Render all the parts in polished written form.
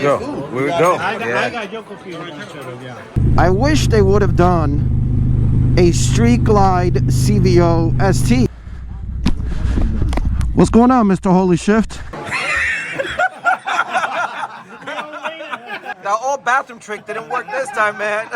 go. We would go. I wish they would have done a Street Glide Cvo ST. What's going on, Mr. Holy Shift? The old bathroom trick didn't work this time, man.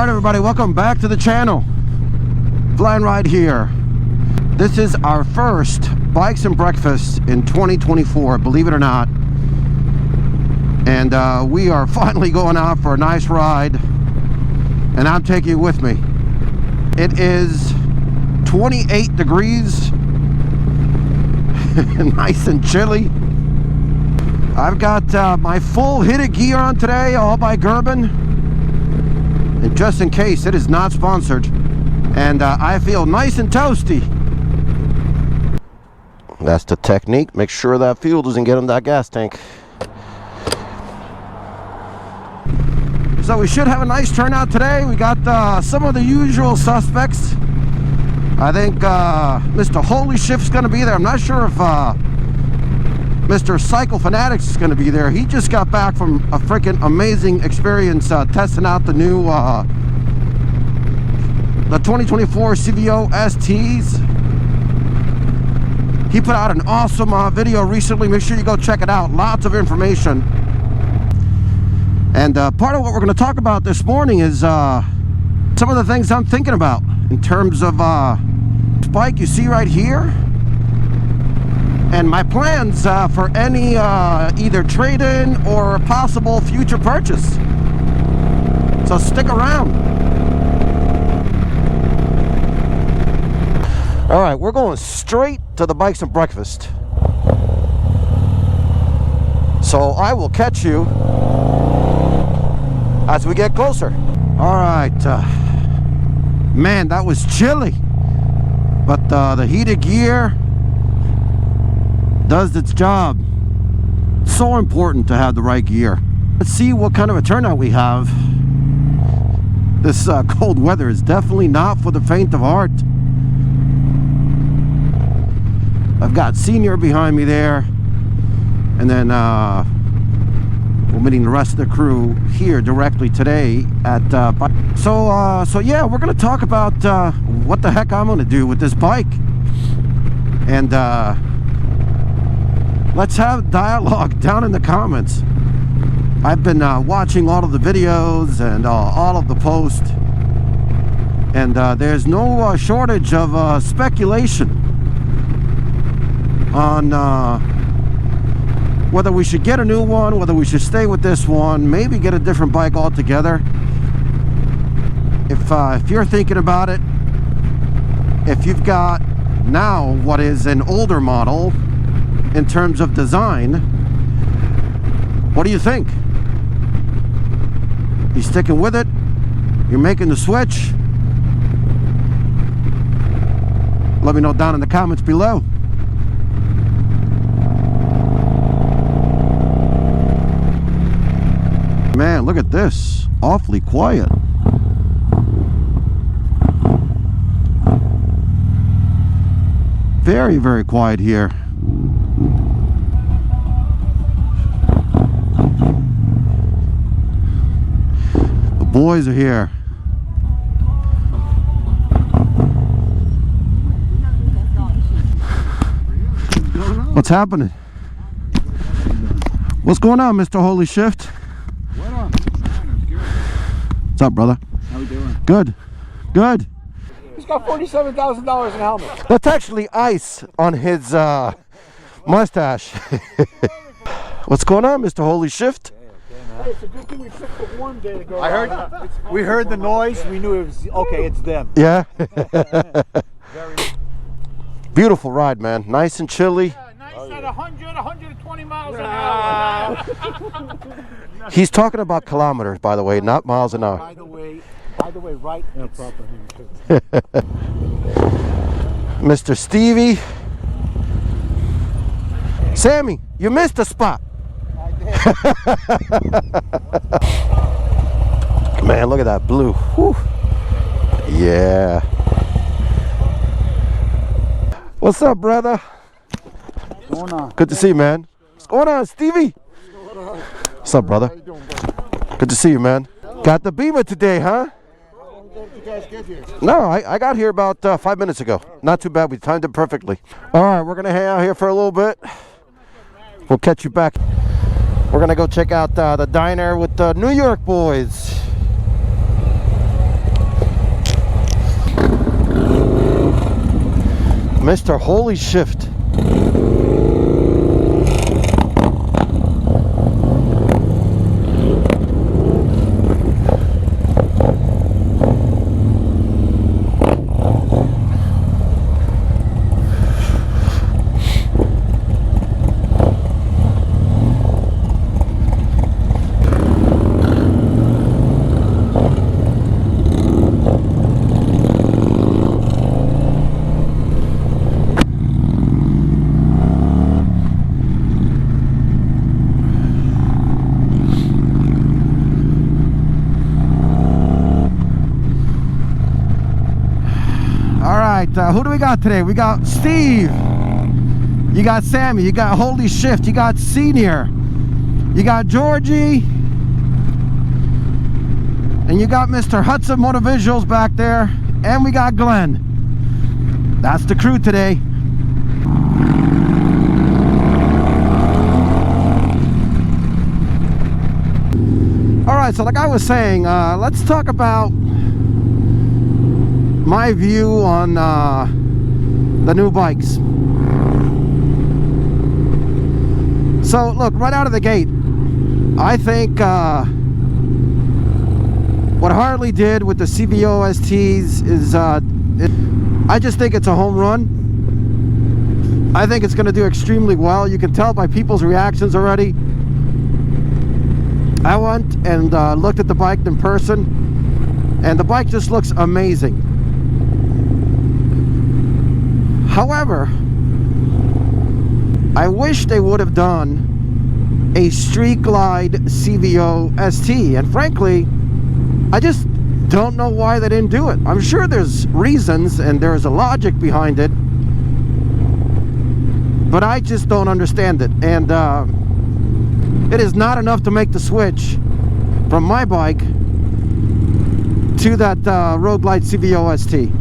Everybody, welcome back to the channel. FLY&RIDE here. This is our first Bikes and Breakfast in 2024, believe it or not. And we are finally going out for a nice ride, and I'm taking you with me. It is 28 degrees, nice and chilly. I've got my full hitted gear on today, all by Gerben. And just in case, it is not sponsored, and I feel nice and toasty. That's the technique. Make sure that fuel doesn't get in that gas tank. So we should have a nice turnout today. We got some of the usual suspects. I think Mr. Holy Shift's going to be there. I'm not sure if Mr. Cycle Fanatics is going to be there. He just got back from a freaking amazing experience testing out the new the 2024 Cvo STs. He put out an awesome video recently. Make sure you go check it out. Lots of information. And part of what we're going to talk about this morning is some of the things I'm thinking about in terms of this bike you see right here, and my plans for any either trade-in or possible future purchase. So stick around. All right, we're going straight to the Bikes and Breakfast. So I will catch you as we get closer. All right, man, that was chilly, but the heated gear does its job. So important to have the right gear. Let's see what kind of a turnout we have. This cold weather is definitely not for the faint of heart. I've got Senior behind me there, and then we're meeting the rest of the crew here directly today at so yeah, we're gonna talk about what the heck I'm gonna do with this bike, and let's have dialogue down in the comments. I've been watching all of the videos and all of the posts, and there's no shortage of speculation on whether we should get a new one, whether we should stay with this one, maybe get a different bike altogether. If you're thinking about it, if you've got now what is an older model in terms of design, what do you think? You sticking with it? You're making the switch? Let me know down in the comments below. Man, look at this. Awfully quiet. Very, very quiet here. The boys are here. What's happening? What's going on, Mr. Holy Shift? What's up, brother? How we doing? Good. Good. He's got $47,000 in helmet. That's actually ice on his mustache. What's going on, Mr. Holy Shift? Hey, it's a good thing we picked the warm day to go. We heard the noise. We knew it was okay. It's them. Yeah. Beautiful ride, man. Nice and chilly. Yeah, nice at 120 miles an hour. He's talking about kilometers, by the way, not miles an hour. By the way, right? Yeah, proper. Mr. Stevie. Sammy, you missed a spot. Man, look at that blue. Whew. Yeah. What's up, brother? What's going on? Good to see you, man. What's going on, Stevie? What's up, brother? Good to see you, man. Got the Beamer today, huh? When did you guys get here? No, I got here about 5 minutes ago. Not too bad. We timed it perfectly. All right, we're going to hang out here for a little bit. We'll catch you back. We're going to go check out the diner with the New York boys. Mr. Holy Shift. Who do we got today? We got Steve. You got Sammy. You got Holy Shift. You got Senior. You got Georgie. And you got Mr. Hudson Motovisuals back there. And we got Glenn. That's the crew today. Alright, so like I was saying, let's talk about my view on the new bikes. So look, right out of the gate, I think what Harley did with the Cvo STs is I just think it's a home run. I think it's going to do extremely well. You can tell by people's reactions already. I went and looked at the bike in person, and the bike just looks amazing. However, I wish they would have done a Street Glide Cvo ST, and frankly, I just don't know why they didn't do it. I'm sure there's reasons and there's a logic behind it, but I just don't understand it. And it is not enough to make the switch from my bike to that Road Glide Cvo ST.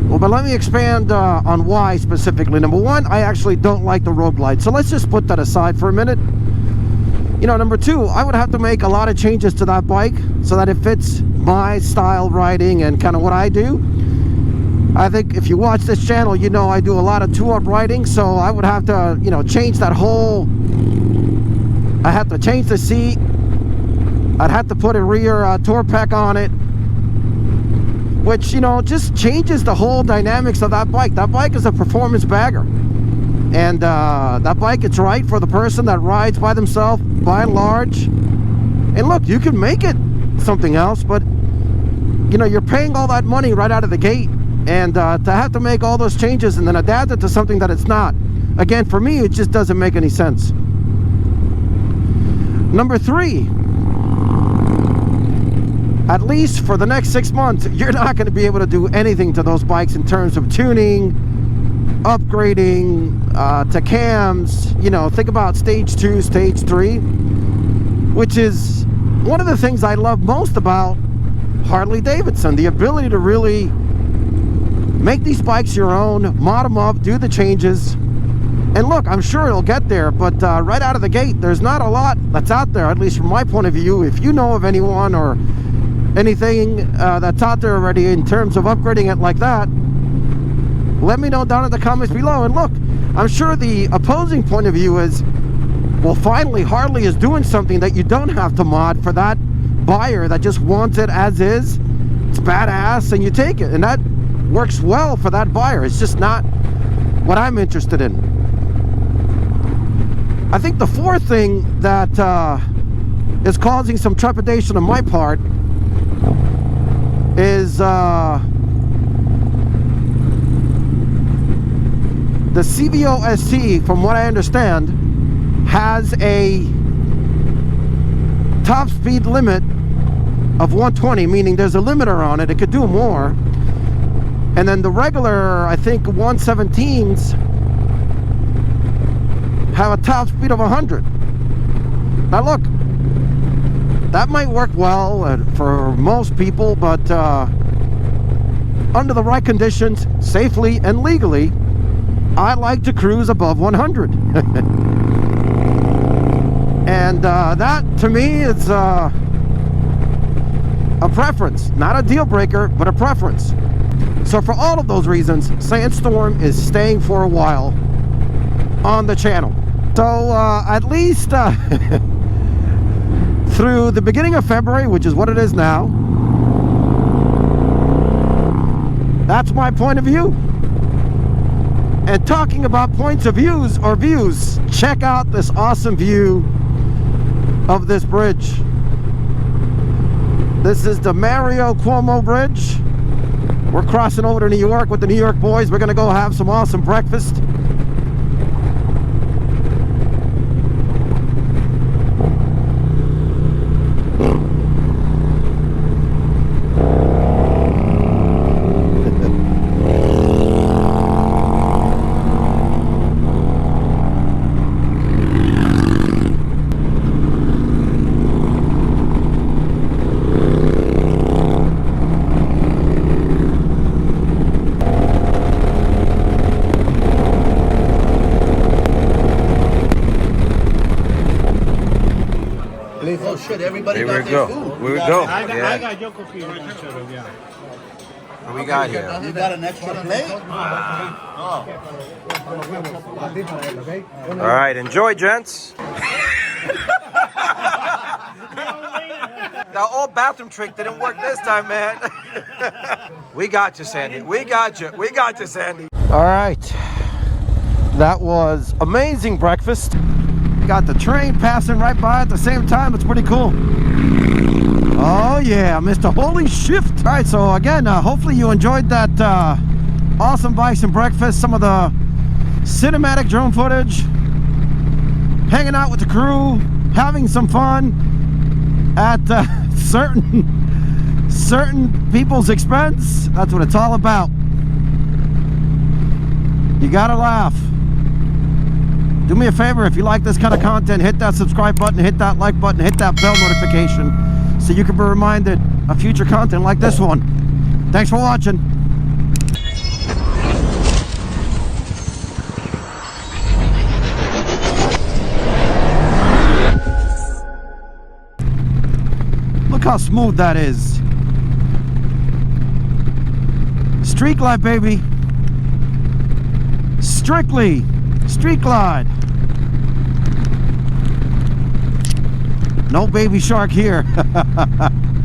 Well, but let me expand on why specifically. Number one, I actually don't like the Road Glide. So let's just put that aside for a minute. You know, number two, I would have to make a lot of changes to that bike so that it fits my style riding and kind of what I do. I think if you watch this channel, you know I do a lot of two-up riding, so I would have to, you know, change that whole... I have to change the seat. I'd have to put a rear tour pack on it, which, you know, just changes the whole dynamics of that bike. That bike is a performance bagger. And that bike, it's right for the person that rides by themselves, by and large. And look, you can make it something else, but you know, you're paying all that money right out of the gate, and to have to make all those changes and then adapt it to something that it's not, again, for me, it just doesn't make any sense. Number 3, at least for the next 6 months, you're not going to be able to do anything to those bikes in terms of tuning, upgrading, to cams. You know, think about stage 2, stage 3, which is one of the things I love most about Harley Davidson, the ability to really make these bikes your own, mod them up, do the changes. And look, I'm sure it'll get there, but right out of the gate, there's not a lot that's out there, at least from my point of view. If you know of anyone or anything that's out there already in terms of upgrading it like that, let me know down in the comments below. And look, I'm sure the opposing point of view is, well, finally Harley is doing something that you don't have to mod for that buyer that just wants it as is. It's badass and you take it, and that works well for that buyer. It's just not what I'm interested in. I think the 4th thing that is causing some trepidation on my part is the Cvo ST, from what I understand, has a top speed limit of 120, meaning there's a limiter on it. It could do more. And then the regular, I think, 117s have a top speed of 100. Now look, that might work well for most people, but under the right conditions, safely and legally, I like to cruise above 100. And that, to me, is a preference. Not a deal breaker, but a preference. So for all of those reasons, Sandstorm is staying for a while on the channel. So at least through the beginning of February, which is what it is now, that's my point of view. And talking about points of views or views, check out this awesome view of this bridge. This is the Mario Cuomo Bridge. We're crossing over to New York with the New York boys. We're gonna go have some awesome breakfast. Oh shit, everybody Here got we their go. food. Here we go. I Yeah. got your cookie with each other, yeah. What we got here? You got an extra plate? All right, enjoy, gents. The old bathroom trick didn't work this time, man. We got you, Sandy. We got you. We got you, Sandy. All right, that was amazing breakfast. Got the train passing right by at the same time. It's pretty cool. Oh yeah, Mr. Holy Shift. All right, so again, hopefully you enjoyed that awesome bikes and breakfast, some of the cinematic drone footage, hanging out with the crew, having some fun at certain people's expense. That's what it's all about. You gotta laugh. Do me a favor, if you like this kind of content, hit that subscribe button, hit that like button, hit that bell notification so you can be reminded of future content like this one. Thanks for watching. Look how smooth that is. Street glide, baby. Strictly street glide. No baby shark here.